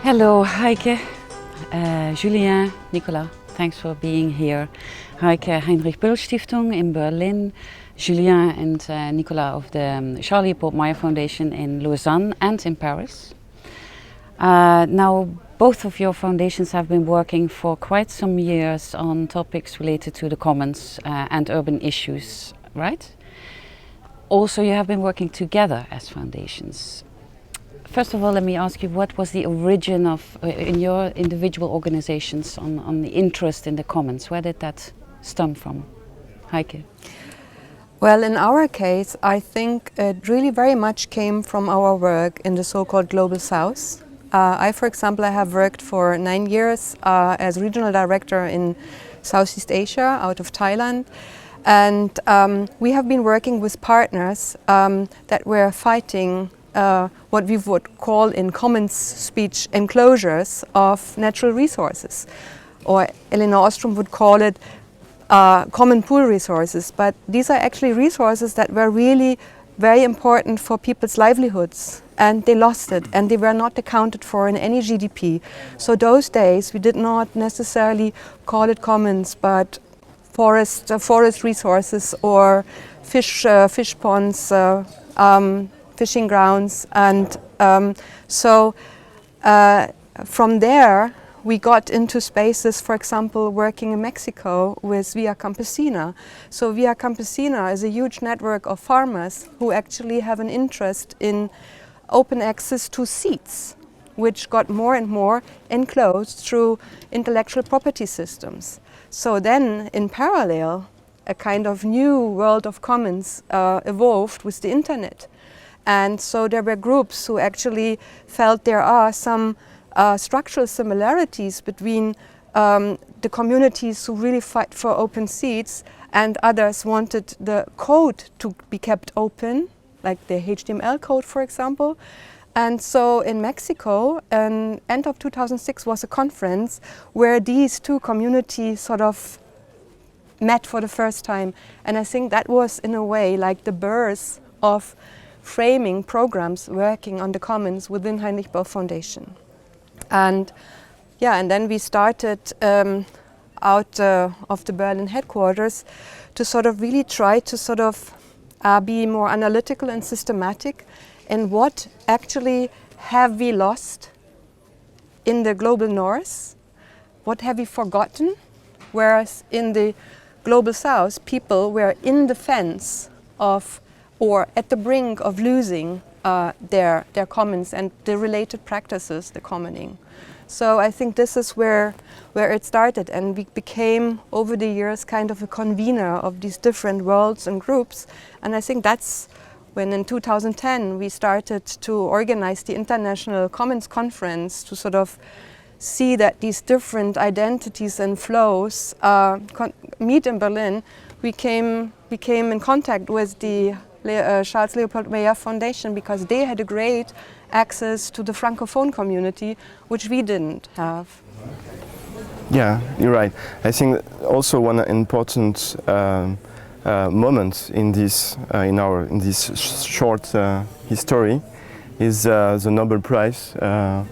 Hello, Heike, Julien, Nicolas, thanks for being here. Heike, Heinrich Böll Stiftung in Berlin, Julien and Nicolas of the Charles Leopold Meyer Foundation in Lausanne and in Paris. Now, both of your foundations have been working for quite some years on topics related to the commons and urban issues, right? Also, you have been working together as foundations. First of all, let me ask you, what was the origin of, in your individual organizations, on the interest in the commons? Where did that stem from? Heike? Well, in our case, I think it really very much came from our work in the so-called Global South. For example, I have worked for 9 years as regional director in Southeast Asia, out of Thailand. And we have been working with partners that were fighting what we would call in commons speech enclosures of natural resources. Or Elinor Ostrom would call it common pool resources. But these are actually resources that were really very important for people's livelihoods. And they lost it, and they were not accounted for in any GDP. So those days we did not necessarily call it commons, but forest resources or fish ponds, fishing grounds, and from there we got into spaces, for example, working in Mexico with Via Campesina. So Via Campesina is a huge network of farmers who actually have an interest in open access to seeds, which got more and more enclosed through intellectual property systems. So then, in parallel, a kind of new world of commons evolved with the internet. And so there were groups who actually felt there are some structural similarities between the communities who really fight for open seats, and others wanted the code to be kept open, like the HTML code, for example. And so in Mexico, end of 2006 was a conference where these two communities sort of met for the first time. And I think that was, in a way, like the birth of framing programs working on the commons within Heinrich Böll Foundation. And then we started out of the Berlin headquarters to sort of really try to sort of be more analytical and systematic in what actually have we lost in the global north, what have we forgotten, whereas in the global south people were in the fence of or at the brink of losing their commons and the related practices, the commoning. So I think this is where it started, and we became over the years kind of a convener of these different worlds and groups. And I think that's when in 2010 we started to organize the International Commons Conference to sort of see that these different identities and flows meet in Berlin. We came in contact with the Charles Leopold Meyer Foundation because they had a great access to the Francophone community, which we didn't have. Yeah, you're right. I think also one important moment in this short history is the Nobel Prize, the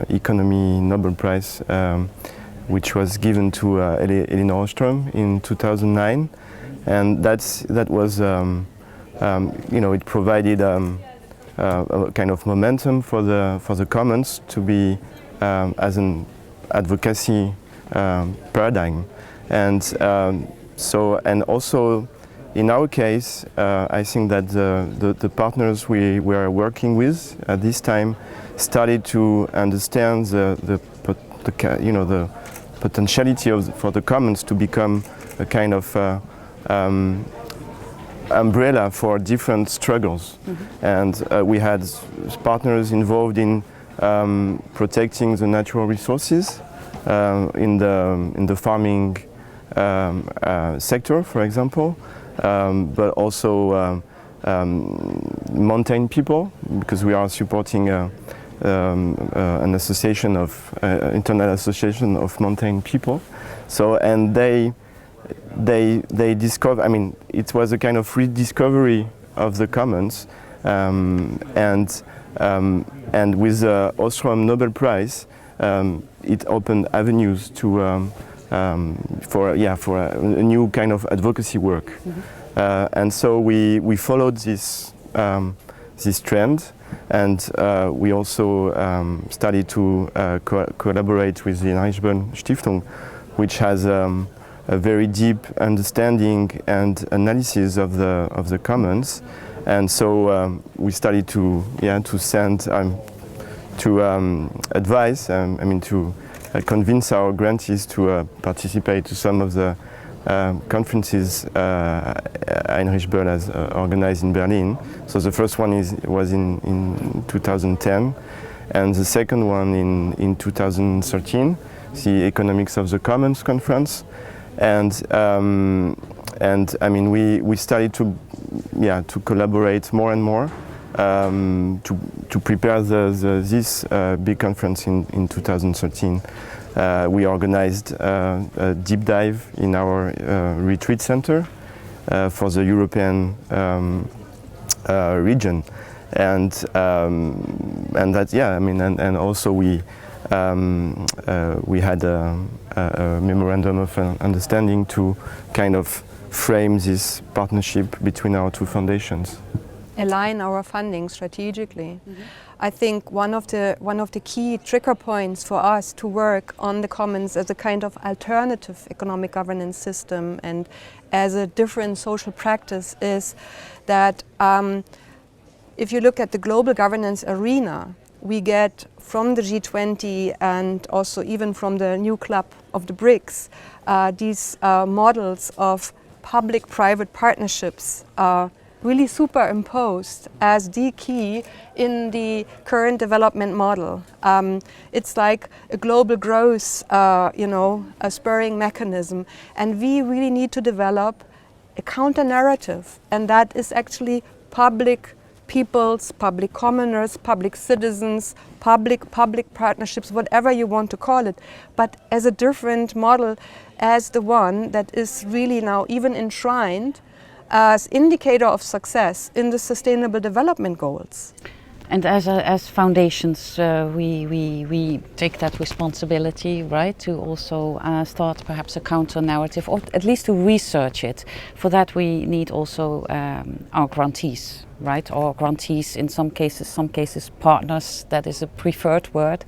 Economy Nobel Prize, which was given to Elinor Ostrom in 2009. And that was, it provided a kind of momentum for the commons to be as an advocacy paradigm, and also in our case, I think that the partners we were working with at this time started to understand the potentiality for the commons to become a kind of umbrella for different struggles. Mm-hmm. And we had partners involved in protecting the natural resources in the farming sector, for example, but also mountain people, because we are supporting an association of International Association of Mountain People. So, and they discover. I mean, it was a kind of rediscovery of the commons, and And with the Ostrom Nobel Prize, it opened avenues to for a new kind of advocacy work. And so we followed this trend, and we also started to collaborate with the Heinrich Stiftung, which has a very deep understanding and analysis of the commons. And so we started to send to advise, to convince our grantees to participate to some of the conferences Heinrich Böll has organized in Berlin. So the first one was in 2010, and the second one in 2013, the Economics of the Commons conference. And we started to collaborate more and more to prepare this big conference in 2013. We organized a deep dive in our retreat center for the European region, and also we had a memorandum of understanding to kind of frame this partnership between our two foundations. Align our funding strategically. I think one of the key trigger points for us to work on the commons as a kind of alternative economic governance system and as a different social practice is that if you look at the global governance arena, we get from the G20 and also even from the new club of the BRICS, these models of public-private partnerships really superimposed as the key in the current development model. It's like a global growth, a spurring mechanism, and we really need to develop a counter-narrative, and that is actually public peoples, public commoners, public citizens, public partnerships, whatever you want to call it, but as a different model as the one that is really now even enshrined as indicator of success in the Sustainable Development Goals. And as foundations, we take that responsibility, right, to also start perhaps a counter-narrative, or at least to research it. For that we need also our grantees, right, or grantees in some cases partners, that is a preferred word.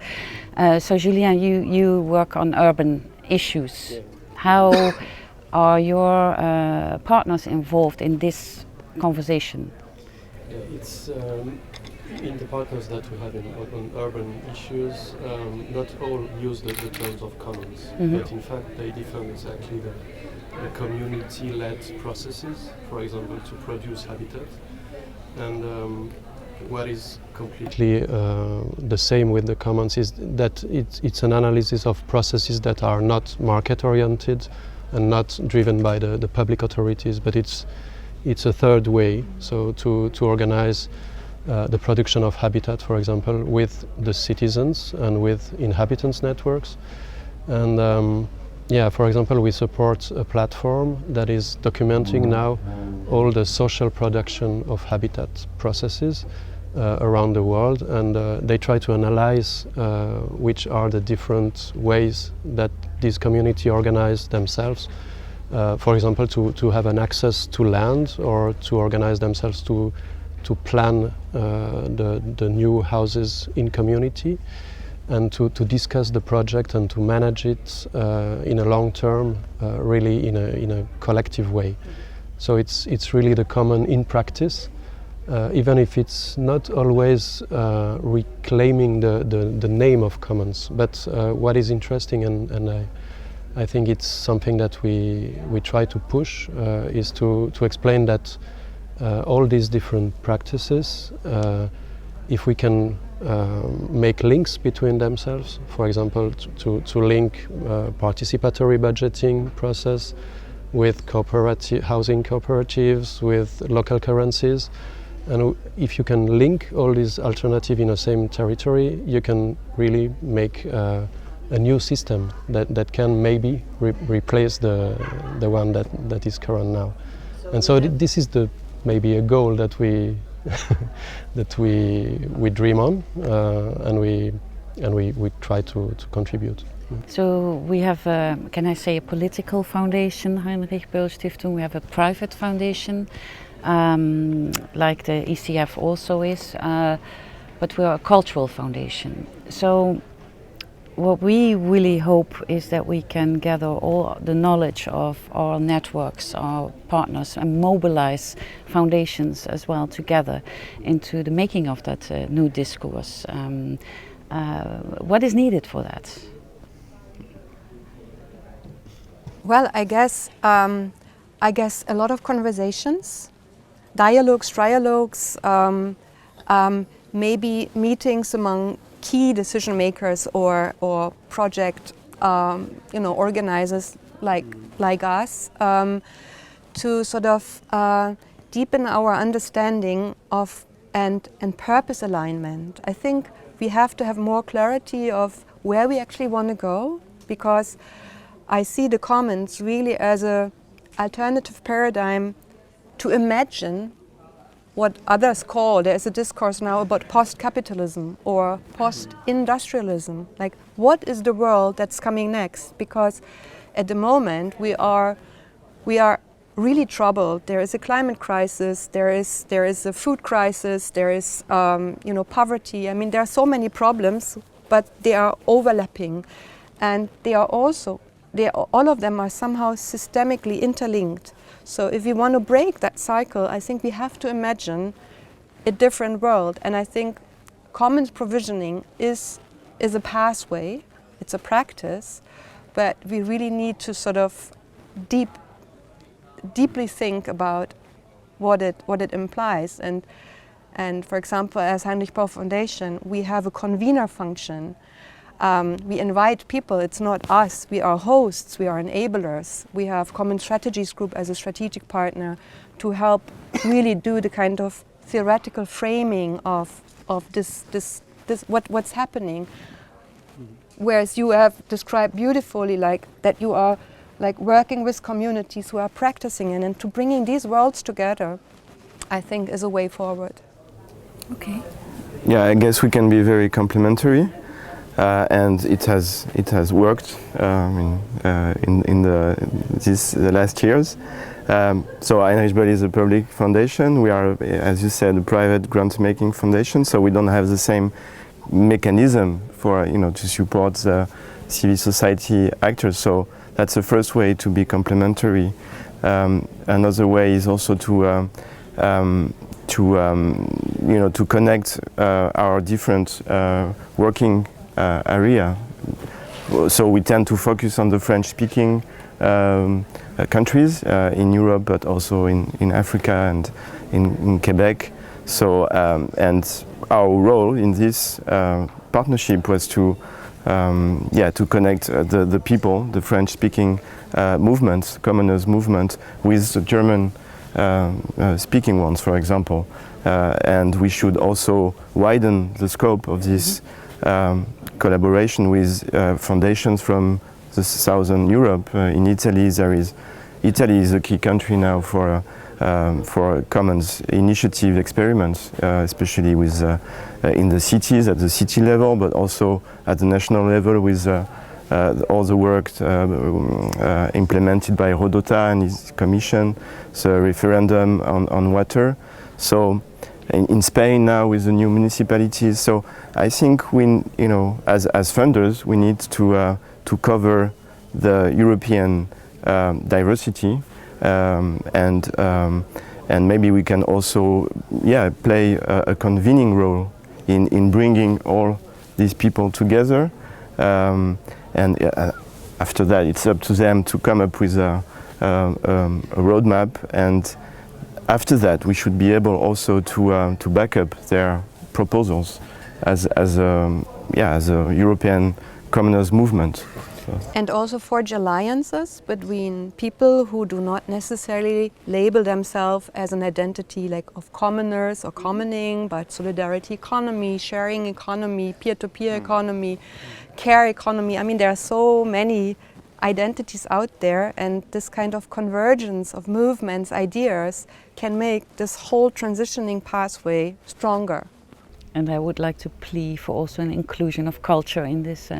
So Julien, you work on urban issues. How are your partners involved in this conversation? It's in the partners that we have on urban issues, not all use the terms of commons, but in fact they define exactly the community-led processes, for example, to produce habitat. And what is completely the same with the commons is that it's an analysis of processes that are not market-oriented and not driven by the public authorities, but it's a third way, so to organize the production of habitat, for example, with the citizens and with inhabitants networks. And for example, we support a platform that is documenting now all the social production of habitat processes around the world, and they try to analyze which are the different ways that these communities organize themselves. For example, to have an access to land, or to organize themselves to plan the new houses in community, and to discuss the project and to manage it in a long term, really in a collective way. So it's really the common in practice, even if it's not always reclaiming the name of commons. But what is interesting, and I think it's something that we try to push, is to explain that all these different practices, if we can make links between themselves, for example, to link participatory budgeting process with housing cooperatives, with local currencies, and if you can link all these alternatives in the same territory, you can really make a new system that can maybe replace the one that is current now. And so this is maybe a goal that we that we dream on, and we try to contribute. So we have, can I say, a political foundation, Heinrich Böll Stiftung. We have a private foundation, like the ECF also is, but we are a cultural foundation. So what we really hope is that we can gather all the knowledge of our networks, our partners, and mobilize foundations as well together into the making of that new discourse. What is needed for that? Well, I guess a lot of conversations, dialogues, maybe meetings among key decision makers or project organizers like us, to sort of deepen our understanding of and purpose alignment. I think we have to have more clarity of where we actually want to go, because I see the commons really as an alternative paradigm to imagine what others call, there is a discourse now about post-capitalism or post-industrialism. Like, what is the world that's coming next? Because at the moment we are really troubled. There is a climate crisis, there is a food crisis, there is poverty. I mean, there are so many problems, but they are overlapping, and they are also all of them are somehow systemically interlinked. So if we want to break that cycle, I think we have to imagine a different world. And I think commons provisioning is a pathway, it's a practice, but we really need to sort of deeply think about what it implies. And for example, as Heinrich Böll Foundation, we have a convener function. We invite people, it's not us, we are hosts, we are enablers. We have Common Strategies Group as a strategic partner to help really do the kind of theoretical framing of this what's happening. Whereas you have described beautifully like that you are like working with communities who are practicing it, and to bringing these worlds together, I think is a way forward. Okay. Yeah, I guess we can be very complementary. And it has worked in the last years. So Heinrich Böll is a public foundation. We are, as you said, a private grant-making foundation. So we don't have the same mechanism for to support the civil society actors. So that's the first way to be complementary. Another way is also to connect our different working area. So we tend to focus on the French-speaking countries in Europe, but also in Africa and in Quebec. So and our role in this partnership was to connect the people, the French-speaking movements, commoners movement, with the German speaking ones, for example. And we should also widen the scope of this collaboration with foundations from the Southern Europe. In Italy, Italy is a key country now for commons initiative experiments, especially with in the cities, at the city level, but also at the national level with all the work implemented by Rodota and his commission, the referendum on water. So in Spain now with the new municipalities. So I think we, as funders, we need to cover the European diversity, and maybe we can also play a convening role in bringing all these people together. After that, it's up to them to come up with a roadmap, and after that, we should be able also to back up their proposals as a European commoners movement. So. And also forge alliances between people who do not necessarily label themselves as an identity like of commoners or commoning, but solidarity economy, sharing economy, peer-to-peer economy, care economy. I mean, there are so many identities out there, and this kind of convergence of movements, ideas, can make this whole transitioning pathway stronger. And I would like to plea for also an inclusion of culture in this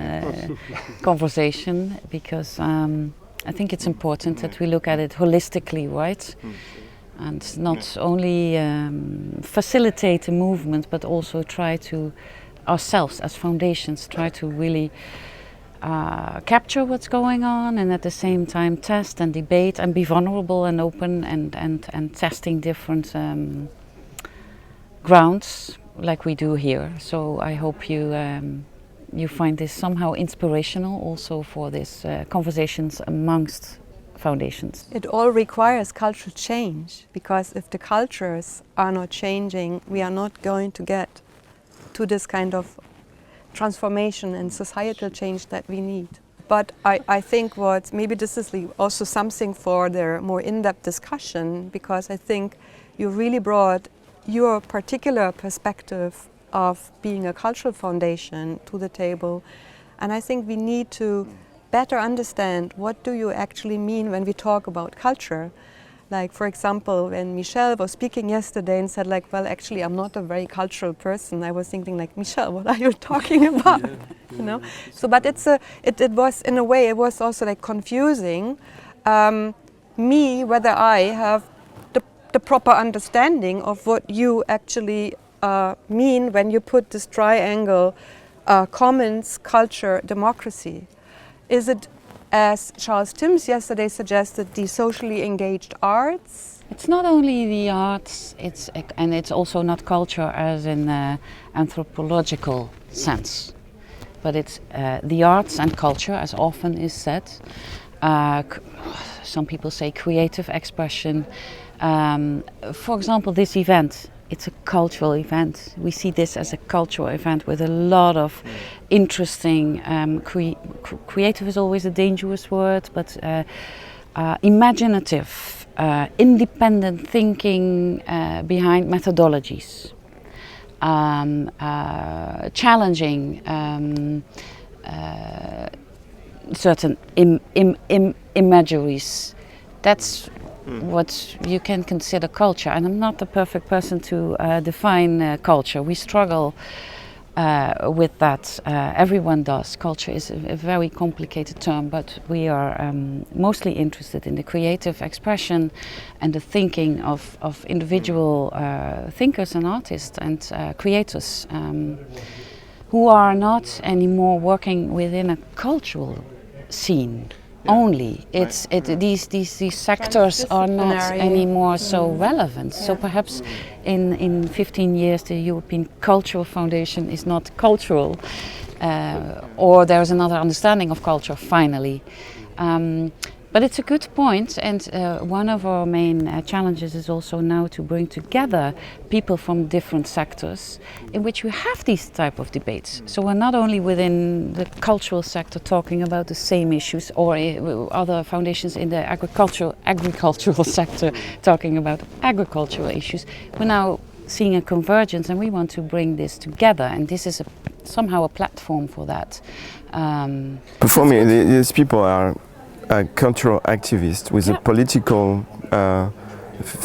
conversation, because I think it's important that we look at it holistically, right? And not only facilitate the movement, but also try to, ourselves as foundations, try to really capture what's going on, and at the same time test and debate and be vulnerable and open and testing different grounds like we do here. So I hope you find this somehow inspirational also for these conversations amongst foundations. It all requires cultural change, because if the cultures are not changing, we are not going to get to this kind of transformation and societal change that we need. But I think maybe this is also something for the more in-depth discussion, because I think you really brought your particular perspective of being a cultural foundation to the table. And I think we need to better understand what do you actually mean when we talk about culture. Like, for example, when Michelle was speaking yesterday and said, like, well, actually, I'm not a very cultural person, I was thinking, like, Michelle, what are you talking about? You know. So, but it was, in a way, it was also like confusing me whether I have the proper understanding of what you actually mean when you put this triangle: commons, culture, democracy. Is it, as Charles Timms yesterday suggested, the socially engaged arts? It's not only the arts, and it's also not culture as in anthropological sense, but it's the arts and culture, as often is said. Some people say creative expression. For example, this event, it's a cultural event. We see this as a cultural event with a lot of interesting, creative is always a dangerous word, but imaginative, independent thinking behind methodologies, challenging certain imageries. That's what you can consider culture, and I'm not the perfect person to define culture. We struggle with that. Everyone does. Culture is a very complicated term, but we are mostly interested in the creative expression and the thinking of individual thinkers and artists and creators who are not anymore working within a cultural scene. Only these sectors are not anymore so relevant. So perhaps in 15 years the European Cultural Foundation is not cultural, or there's another understanding of culture finally. But it's a good point, and one of our main challenges is also now to bring together people from different sectors in which we have these type of debates. So we're not only within the cultural sector talking about the same issues, or other foundations in the agricultural sector talking about agricultural issues. We're now seeing a convergence, and we want to bring this together, and this is somehow a platform for that. But for me, these people are cultural activists with a political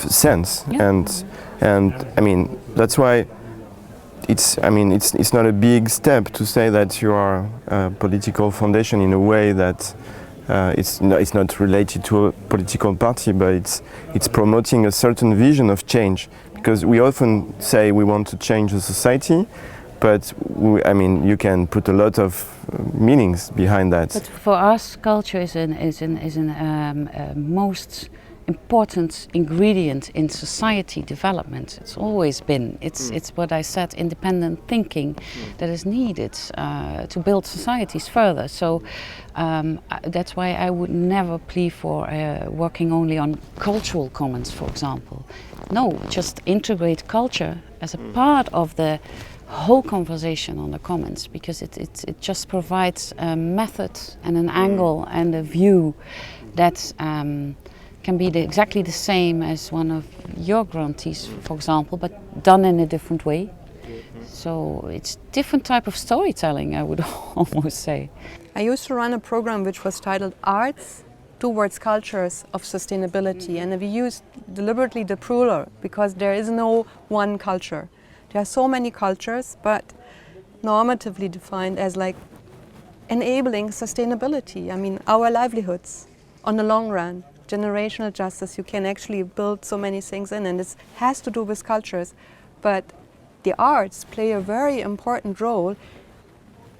sense, and I mean that's why it's not a big step to say that you are a political foundation in a way that it's not related to a political party, but it's promoting a certain vision of change, because we often say we want to change the society. But you can put a lot of meanings behind that. But for us, culture is a most important ingredient in society development. It's always been. It's what I said, independent thinking that is needed to build societies further. So that's why I would never plea for working only on cultural commons, for example. No, just integrate culture as a part of the whole conversation on the commons, because it just provides a method and an angle and a view that can be exactly the same as one of your grantees, for example, but done in a different way. So it's different type of storytelling, I would almost say. I used to run a program which was titled Arts Towards Cultures of Sustainability, and we used deliberately the plural because there is no one culture. There are so many cultures, but normatively defined as like enabling sustainability. I mean, our livelihoods on the long run, generational justice, you can actually build so many things in, and it has to do with cultures. But the arts play a very important role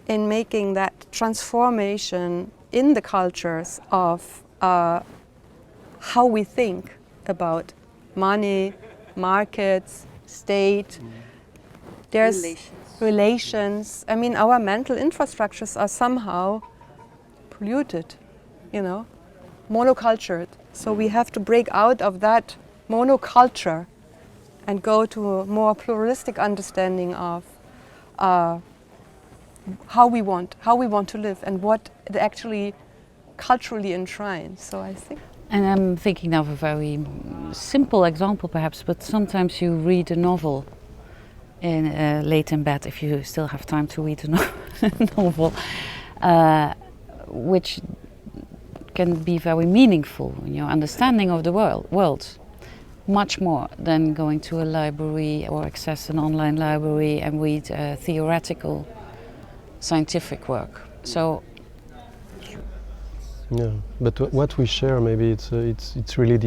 in making that transformation in the cultures of how we think about money, markets, state. There's relations. I mean, our mental infrastructures are somehow polluted, you know, monocultured. So we have to break out of that monoculture and go to a more pluralistic understanding of how we want to live and what it actually culturally enshrines. So I think. And I'm thinking of a very simple example perhaps, but sometimes you read a novel late in bed, if you still have time to read a novel, which can be very meaningful in your understanding of the world, much more than going to a library or access an online library and read theoretical scientific work. So. Yeah, but what we share, maybe it's really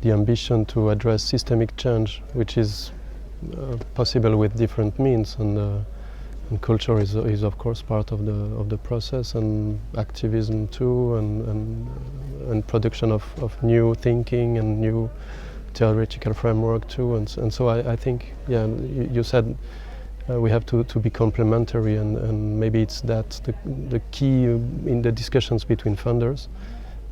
the ambition to address systemic change, which is possible with different means, and culture is of course part of the process, and activism too, and production of new thinking and new theoretical framework too, and so I think, yeah, you said we have to be complementary, and maybe it's that the key in the discussions between funders.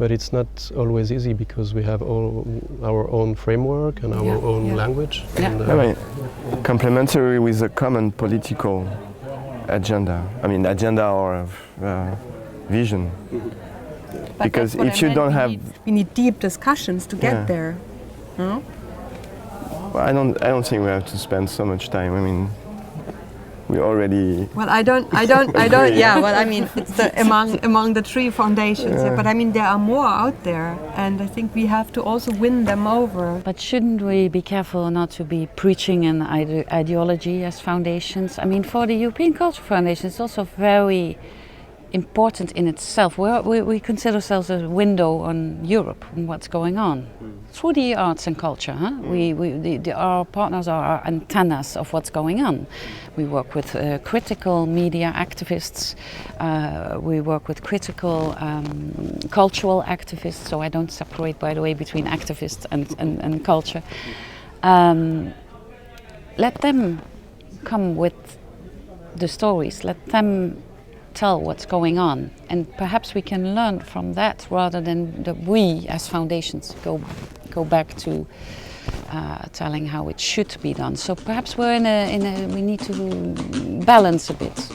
But it's not always easy because we have all our own framework and our own language. Yeah. And, I mean, complementary with a common political agenda. I mean, agenda or vision. But Because that's what if you don't have, we need deep discussions to get there. No? well, I don't think we have to spend so much time. I mean, we already. Well, I don't. Yeah. Well, I mean, it's among the three foundations. Yeah. But I mean, there are more out there, and I think we have to also win them over. But shouldn't we be careful not to be preaching an ideology as foundations? I mean, for the European Culture Foundation, it's also very important in itself. We consider ourselves a window on Europe and what's going on through the arts and culture. Our partners are our antennas of what's going on. We work with critical media activists. We work with critical cultural activists. So I don't separate, by the way, between activists and culture. Let them come with the stories. Let them tell what's going on, and perhaps we can learn from that rather than that we as foundations go back to telling how it should be done. So perhaps we're we need to balance a bit.